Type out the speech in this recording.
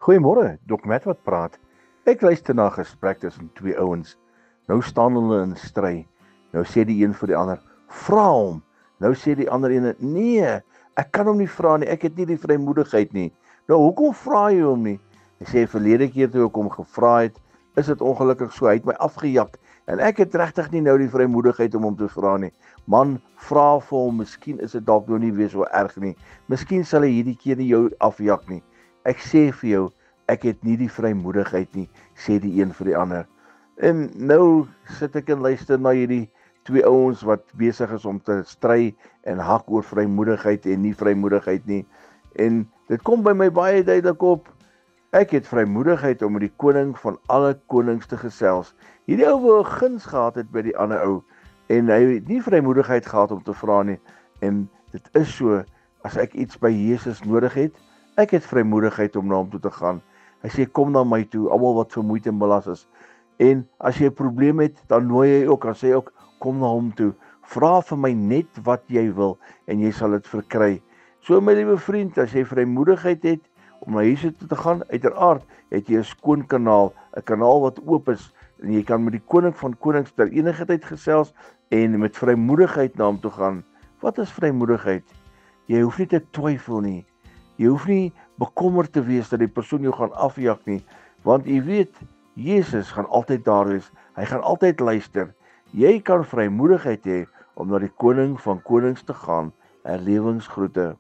Goeiemôre, Dok Matt wat praat. Ek luister na 'n gesprek tussen twee ouens. Nou staan hulle in stry. Nou sê die een vir die ander: "Vra hom." Nou sê die ander een: "Nee, ek kan hom nie vra nie. Ek het nie die vrymoedigheid nie." "Nou hoekom vra jy hom nie?" Hy sê: "Verlede keer toe ek hom gevra het, is dit ongelukkig so, hy het my afgejak en ek het regtig nie nou die vrymoedigheid om hom te vra nie. Man, vra vir hom, miskien is dit dalk nou nie weer so erg nie. Miskien sal hy hierdie keer nie jou afjak nie. Ek sê vir jou, ek het nie die vrymoedigheid nie," sê die een vir die ander. En nou sit ek en luister na hierdie twee ouens wat besig is om te stry en hak oor vrymoedigheid en nie vrymoedigheid nie. En dit kom by my baie duidelik op. Ek het vrymoedigheid om met die koning van alle konings te gesels. Hierdie ou wou 'n guns gehad het by die ander ou en hy het nie vrymoedigheid gehad om te vra nie. En dit is so, as ek iets by Jesus nodig het, ek het vrymoedigheid om na hom toe te gaan. Hy sê, "Kom na my toe, almal wat vermoeid en belas is." En as jy 'n probleem het, dan nooi hy ook, dan sê hy ook, "Kom na hom toe. Vra vir my net wat jy wil en jy sal dit verkry." So my liewe vriend, as jy vrymoedigheid het om na Jesus toe te gaan, uiteraard het jy 'n skoon kanaal, 'n kanaal wat oop is en jy kan met die koning van konings ter enige tyd gesels en met vrymoedigheid na hom toe gaan. Wat is vrymoedigheid? Jy hoef nie te twyfel nie. Jy hoef nie bekommerd te wees dat die persoon jou gaan afjak nie, want jy weet, Jesus gaan altyd daar wees. Hy gaan altyd luister. Jy kan vrymoedigheid hê om na die koning van konings te gaan. Herlewingsgroete.